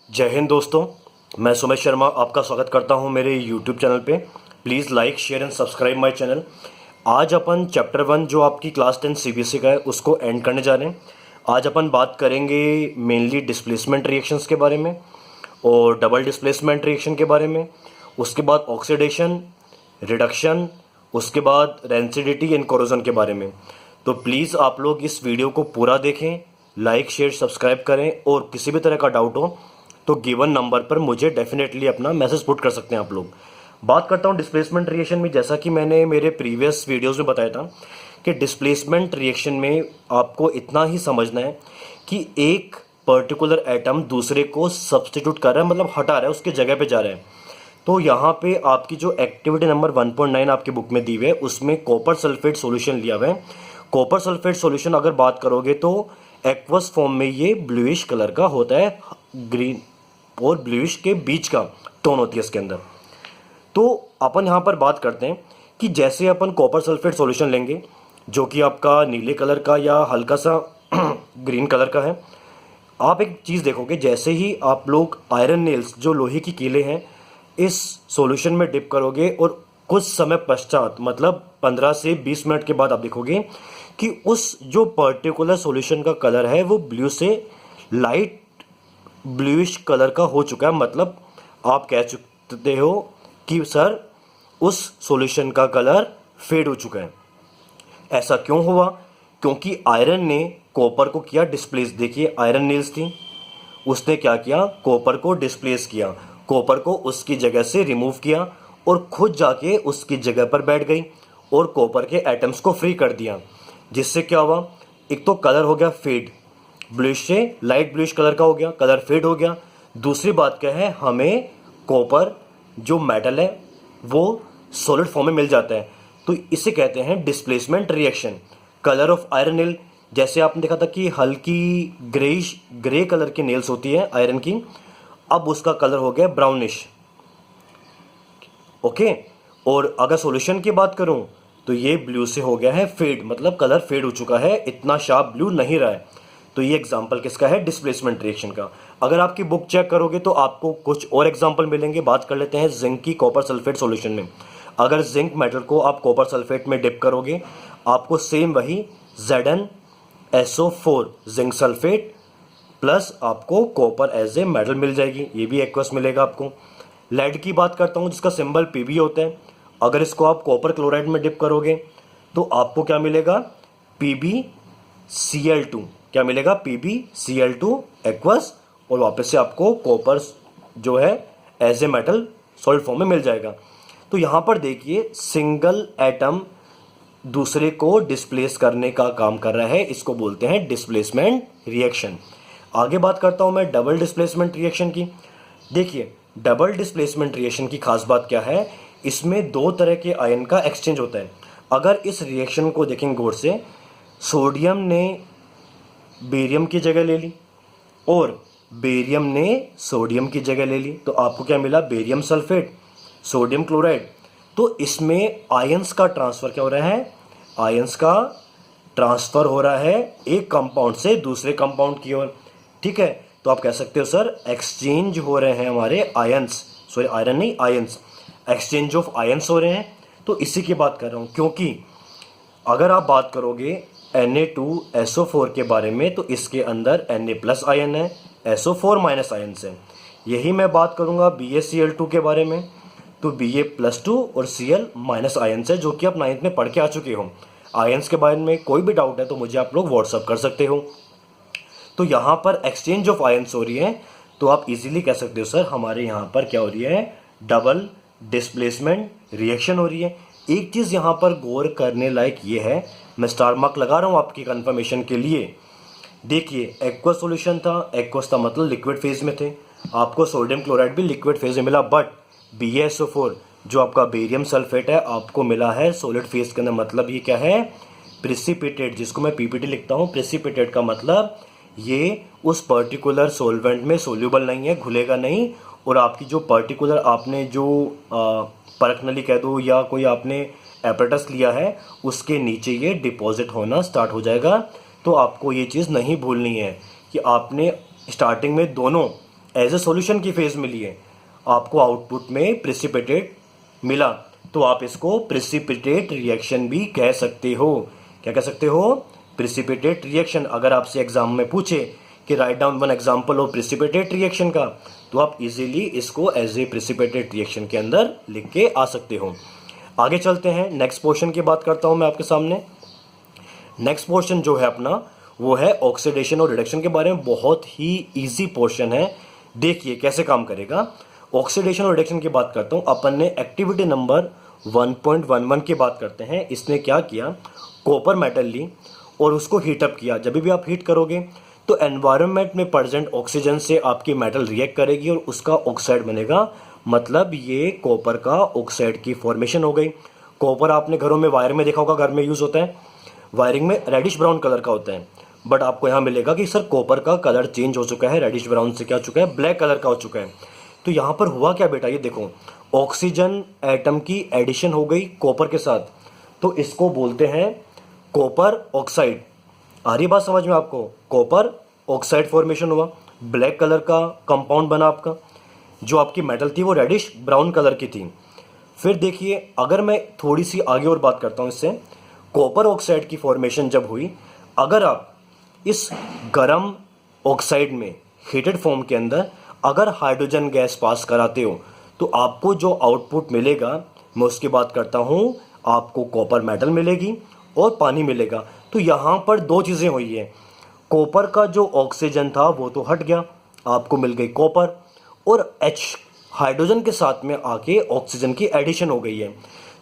जय हिंद दोस्तों। मैं सुमेश शर्मा आपका स्वागत करता हूं मेरे यूट्यूब चैनल पे। Please like share and subscribe my channel. आज अपन चैप्टर 1 जो आपकी क्लास 10 सीबीएसई का है उसको एंड करने जा रहे हैं। आज अपन बात करेंगे मेनली डिस्प्लेसमेंट रिएक्शंस के बारे में और डबल डिस्प्लेसमेंट रिएक्शन के बारे में, उसके बाद ऑक्सीडेशन, रिडक्शन, उसके बाद रेंसिडिटी एंड कोरोजन के बारे में। तो प्लीज़ आप लोग इस वीडियो को पूरा देखें, लाइक शेयर सब्सक्राइब करें और किसी भी तरह का डाउट हो तो गिवन नंबर पर मुझे डेफिनेटली अपना मैसेज पुट कर सकते हैं आप लोग। बात करता हूँ डिस्प्लेसमेंट रिएक्शन में। जैसा कि मैंने मेरे प्रीवियस वीडियोस में बताया था कि डिस्प्लेसमेंट रिएक्शन में आपको इतना ही समझना है कि एक पर्टिकुलर एटम दूसरे को सब्स्टिट्यूट कर रहा है, मतलब हटा रहा है, उसके जगह पे जा रहा है। तो यहाँ पे आपकी जो एक्टिविटी नंबर 1.9 आपकी बुक में दी हुई है उसमें कॉपर सल्फेट सॉल्यूशन लिया हुआ है। कॉपर सल्फेट सॉल्यूशन अगर बात करोगे तो एक्वस फॉर्म में ये ब्लूइश कलर का होता है, ग्रीन और ब्लूइश के बीच का टोन होती है इसके अंदर। तो अपन यहाँ पर बात करते हैं कि जैसे अपन कॉपर सल्फेट सॉल्यूशन लेंगे जो कि आपका नीले कलर का या हल्का सा ग्रीन कलर का है। आप एक चीज़ देखोगे, जैसे ही आप लोग आयरन नेल्स जो लोहे की कीले हैं इस सॉल्यूशन में डिप करोगे और कुछ समय पश्चात मतलब 15 से 20 मिनट के बाद आप देखोगे कि उस जो पर्टिकुलर सॉल्यूशन का कलर है वो ब्लू से लाइट ब्लूइश कलर का हो चुका है। मतलब आप कह सकते हो कि सर उस सॉल्यूशन का कलर फेड हो चुका है। ऐसा क्यों हुआ? क्योंकि आयरन ने कॉपर को किया डिस्प्लेस। देखिए आयरन नेल्स थी, उसने क्या किया, कॉपर को डिस्प्लेस किया, कॉपर को उसकी जगह से रिमूव किया और खुद जाके उसकी जगह पर बैठ गई और कॉपर के एटम्स को फ्री कर दिया। जिससे क्या हुआ, एक तो कलर हो गया फेड, ब्लूइश से लाइट ब्लूइश कलर का हो गया, कलर फेड हो गया। दूसरी बात क्या है, हमें कॉपर जो मेटल है वो सॉलिड फॉर्म में मिल जाता है। तो इसे कहते हैं displacement reaction. Colour of iron nail, जैसे आपने देखा था कि हल्की ग्रे कलर की नेल्स होती है आयरन की, अब उसका कलर हो गया ब्राउनिश। ओके। और अगर सॉल्यूशन की बात करूं तो ये ब्लू से हो गया है फेड, मतलब कलर फेड हो चुका है, इतना शार्प ब्लू नहीं रहा है। तो ये एग्जांपल किसका है, डिस्प्लेसमेंट रिएक्शन का। अगर आपकी बुक चेक करोगे तो आपको कुछ और एग्जांपल मिलेंगे। बात कर लेते हैं जिंक की कॉपर सल्फेट सॉल्यूशन में। अगर जिंक मेटल को आप कॉपर सल्फेट में डिप करोगे आपको सेम वही ZnSO4 जिंक सल्फेट प्लस आपको कॉपर एज ए मेटल मिल जाएगी, ये भी एक्वस मिलेगा आपको। लेड की बात करता हूँ जिसका सिंबल Pb होता है। अगर इसको आप कॉपर क्लोराइड में डिप करोगे तो आपको क्या मिलेगा, PbCl2। क्या मिलेगा, PbCl2 एक्वस, और वापस से आपको कॉपर जो है as a metal solid form में मिल जाएगा। तो यहाँ पर देखिए सिंगल एटम दूसरे को डिस्प्लेस करने का काम कर रहा है, इसको बोलते हैं डिस्प्लेसमेंट रिएक्शन। आगे बात करता हूँ मैं डबल डिस्प्लेसमेंट रिएक्शन की। देखिए डबल डिस्प्लेसमेंट रिएक्शन की खास बात क्या है, इसमें दो तरह के आयन का एक्सचेंज होता है। अगर इस रिएक्शन को देखेंगे गौर से, सोडियम ने बेरियम की जगह ले ली और बेरियम ने सोडियम की जगह ले ली, तो आपको क्या मिला, बेरियम सल्फेट, सोडियम क्लोराइड। तो इसमें आयंस का ट्रांसफर क्या हो रहा है, आयंस का ट्रांसफर हो रहा है एक कंपाउंड से दूसरे कंपाउंड की ओर। ठीक है, तो आप कह सकते हो सर एक्सचेंज हो रहे हैं हमारे आयंस, सॉरी आयरन नहीं आयंस, एक्सचेंज ऑफ आयंस हो रहे हैं। तो इसी की बात कर रहा हूँ, क्योंकि अगर आप बात करोगे Na2SO4 के बारे में तो इसके अंदर Na+ आयन है, SO4- आयन है। यही मैं बात करूँगा BaCl2 के बारे में, तो Ba+2 और Cl- आयन है, जो कि आप 9th में पढ़ के आ चुके हो। आयंस के बारे में कोई भी डाउट है तो मुझे आप लोग व्हाट्सअप कर सकते हो। तो यहाँ पर एक्सचेंज ऑफ आयंस हो रही है, तो आप इजीली कह सकते हो सर हमारे यहाँ पर क्या हो रही है, डबल डिस्प्लेसमेंट रिएक्शन हो रही है। एक चीज़ यहाँ पर गौर करने लायक ये है, मैं स्टार मार्क लगा रहा हूँ आपकी कंफर्मेशन के लिए। देखिए एक्वस सॉल्यूशन था, एक्वस था मतलब लिक्विड फेज में थे, आपको सोडियम क्लोराइड भी लिक्विड फेज में मिला, बट BaSO4 जो आपका बेरियम सल्फेट है आपको मिला है सॉलिड फेज के अंदर। मतलब ये क्या है, प्रेसिपिटेट, जिसको मैं PPT लिखता हूँ। प्रेसिपिटेट का मतलब ये उस पर्टिकुलर सॉल्वेंट में सोल्यूबल नहीं है, घुलेगा नहीं, और आपकी जो पर्टिकुलर आपने जो परख नली कह दो या कोई आपने एपरेटस लिया है उसके नीचे ये डिपॉजिट होना स्टार्ट हो जाएगा। तो आपको ये चीज़ नहीं भूलनी है कि आपने स्टार्टिंग में दोनों एज ए सॉल्यूशन की फेज मिली है, आपको आउटपुट में प्रेसिपिटेट मिला, तो आप इसको प्रेसिपिटेट रिएक्शन भी कह सकते हो। क्या कह सकते हो? Precipitate reaction. अगर आपसे एग्जाम में पूछे कि write down one example of precipitate reaction का, तो आप इजीली इसको एज ए प्रेसिपिटेट रिएक्शन के अंदर लिख के आ सकते हो। आगे चलते हैं, नेक्स्ट पोर्शन की बात करता हूं मैं आपके सामने। नेक्स्ट पोर्शन जो है अपना, वो है ऑक्सीडेशन और रिडक्शन के बारे में। बहुत ही इजी पोर्शन है, देखिए कैसे काम करेगा। ऑक्सीडेशन और रिडक्शन की बात करता हूं। अपन ने एक्टिविटी नंबर 1.11 की बात करते हैं। इसने क्या किया, कॉपर मेटल ली और उसको हीटअप किया। जब भी आप हीट करोगे तो एनवायरनमेंट में प्रेजेंट ऑक्सीजन से आपकी मेटल रिएक्ट करेगी और उसका ऑक्साइड बनेगा। मतलब ये कॉपर का ऑक्साइड की फॉर्मेशन हो गई। कॉपर आपने घरों में वायर में देखा होगा, घर में यूज होता है, वायरिंग में रेडिश ब्राउन कलर का होता है। बट आपको यहाँ मिलेगा कि सर कॉपर का कलर चेंज हो चुका है, रेडिश ब्राउन से क्या हो चुका है, ब्लैक कलर का हो चुका है। तो यहाँ पर हुआ क्या बेटा, ये देखो, ऑक्सीजन एटम की एडिशन हो गई कॉपर के साथ, तो इसको बोलते हैं कॉपर ऑक्साइड। आ रही बात समझ में आपको? कॉपर ऑक्साइड फॉर्मेशन हुआ, ब्लैक कलर का कंपाउंड बना आपका। जो आपकी मेटल थी वो रेडिश ब्राउन कलर की थी। फिर देखिए, अगर मैं थोड़ी सी आगे और बात करता हूँ इससे, कॉपर ऑक्साइड की फॉर्मेशन जब हुई, अगर आप इस गर्म ऑक्साइड में हीटेड फॉर्म के अंदर अगर हाइड्रोजन गैस पास कराते हो, तो आपको जो आउटपुट मिलेगा, मैं उसकी बात करता हूँ, आपको कॉपर मेटल मिलेगी और पानी मिलेगा। तो यहाँ पर दो चीज़ें हुई है, कॉपर का जो ऑक्सीजन था वो तो हट गया, आपको मिल गई कॉपर, और H हाइड्रोजन के साथ में आके ऑक्सीजन की एडिशन हो गई है।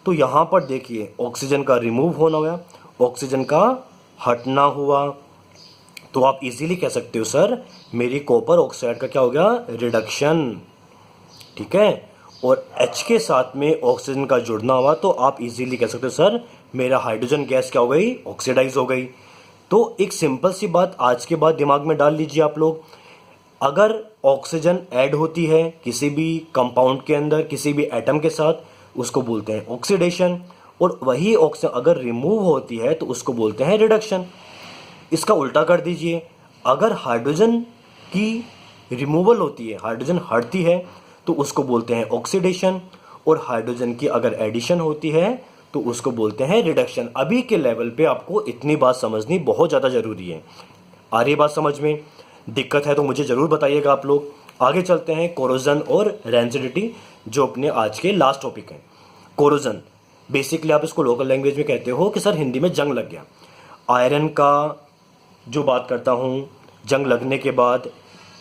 तो यहाँ पर देखिए, ऑक्सीजन का रिमूव होना हुआ, ऑक्सीजन का हटना हुआ। तो आप इजीली कह सकते हो सर मेरी कॉपर ऑक्साइड का क्या हो गया, रिडक्शन। ठीक है, और H के साथ में ऑक्सीजन का जुड़ना हुआ, तो आप इजीली कह सकते हो सर मेरा हाइड्रोजन गैस क्या हो गई, ऑक्सीडाइज हो गई। तो एक सिंपल सी बात आज के बाद दिमाग में डाल लीजिए आप लोग, अगर ऑक्सीजन ऐड होती है किसी भी कंपाउंड के अंदर, किसी भी एटम के साथ, उसको बोलते हैं ऑक्सीडेशन, और वही ऑक्सीजन अगर रिमूव होती है तो उसको बोलते हैं रिडक्शन। इसका उल्टा कर दीजिए, अगर हाइड्रोजन की रिमूवल होती है, हाइड्रोजन हटती है, तो उसको बोलते हैं ऑक्सीडेशन, और हाइड्रोजन की अगर एडिशन होती है तो उसको बोलते हैं रिडक्शन। अभी के लेवल पे आपको इतनी बात समझनी बहुत ज़्यादा ज़रूरी है। आ रही बात समझ में? दिक्कत है तो मुझे ज़रूर बताइएगा आप लोग। आगे चलते हैं, कोरोजन और रेंसिडिटी, जो अपने आज के लास्ट टॉपिक है। कोरोजन बेसिकली आप इसको लोकल लैंग्वेज में कहते हो कि सर हिंदी में जंग लग गया। आयरन का जो बात करता हूँ, जंग लगने के बाद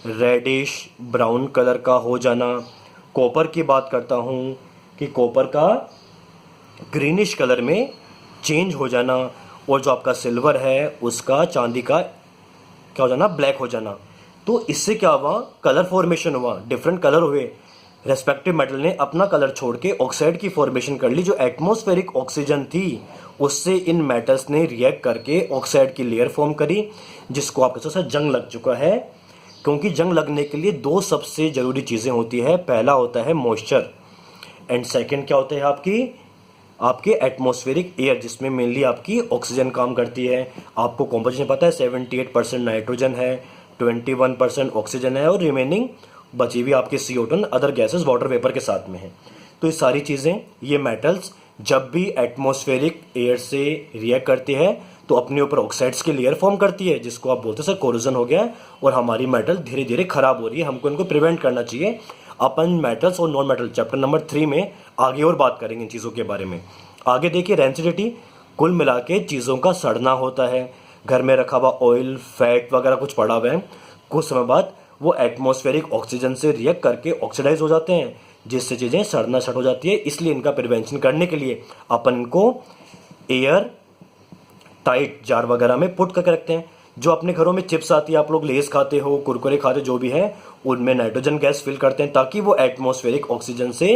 रेडिश ब्राउन कलर का हो जाना। कॉपर की बात करता हूँ कि कॉपर का ग्रीनिश कलर में चेंज हो जाना, और जो आपका सिल्वर है उसका चांदी का क्या हो जाना, ब्लैक हो जाना। तो इससे क्या हुआ, कलर फॉर्मेशन हुआ, डिफरेंट कलर हुए। रेस्पेक्टिव मेटल ने अपना कलर छोड़ के ऑक्साइड की फॉर्मेशन कर ली। जो एटमॉस्फेरिक ऑक्सीजन थी उससे इन मेटल्स ने रिएक्ट करके ऑक्साइड की लेयर फॉर्म करी, जिसको आप कह सकते हैं जंग लग चुका है। क्योंकि जंग लगने के लिए दो सबसे ज़रूरी चीज़ें होती है, पहला होता है मॉइस्चर, एंड सेकेंड क्या होता है आपके एटमॉस्फेरिक एयर, जिसमें मेनली आपकी ऑक्सीजन काम करती है। आपको कॉम्पोजिशन पता है, 78% नाइट्रोजन है, 21% ऑक्सीजन है, और रिमेनिंग बची हुई आपके CO2 other gases water vapour के साथ में है। तो ये सारी चीज़ें, ये मेटल्स जब भी एटमॉस्फेरिक एयर से रिएक्ट करती है तो अपने ऊपर ऑक्साइड्स की लेयर फॉर्म करती है, जिसको आप बोलते हैं सर कोरोजन हो गया है, और हमारी मेटल धीरे धीरे खराब हो रही है, हमको इनको प्रिवेंट करना चाहिए। अपन मेटल्स और नॉन मेटल चैप्टर नंबर 3 में आगे और बात करेंगे इन चीज़ों के बारे में। आगे देखिए, रेंसिडिटी कुल मिला के चीज़ों का सड़ना होता है। घर में रखा हुआ ऑयल, फैट वगैरह कुछ पड़ा हुआ है, कुछ समय बाद वो एटमॉस्फेरिक ऑक्सीजन से रिएक्ट करके ऑक्सीडाइज हो जाते हैं, जिससे चीज़ें सड़ना स्टार्ट हो जाती है। इसलिए इनका प्रिवेंशन करने के लिए अपन को एयर टाइट जार वगैरह में पुट करके रखते हैं। जो अपने घरों में चिप्स आती है, आप लोग लेस खाते हो, कुरकुरे खाते, जो भी है, उनमें नाइट्रोजन गैस फिल करते हैं ताकि वो एटमॉस्फेरिक ऑक्सीजन से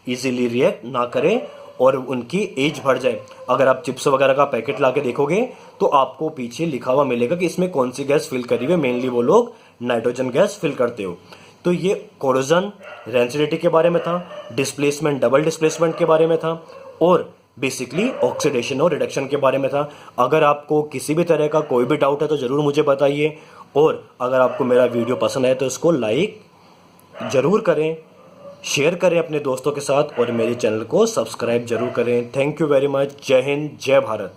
इजीली रिएक्ट ना करें और उनकी एज बढ़ जाए। अगर आप चिप्स वगैरह का पैकेट ला के देखोगे तो आपको पीछे लिखा हुआ मिलेगा कि इसमें कौन सी गैस फिल करी हुई है, मेनली वो लोग नाइट्रोजन गैस फिल करते हो। तो ये कोरोजन रेंसिडिटी के बारे में था, डिस्प्लेसमेंट डबल डिस्प्लेसमेंट के बारे में था, और बेसिकली ऑक्सीडेशन और रिडक्शन के बारे में था। अगर आपको किसी भी तरह का कोई भी डाउट है तो ज़रूर मुझे बताइए, और अगर आपको मेरा वीडियो पसंद आए तो इसको लाइक, ज़रूर करें, शेयर करें अपने दोस्तों के साथ और मेरे चैनल को सब्सक्राइब ज़रूर करें। Thank you very much. जय हिंद, जय भारत।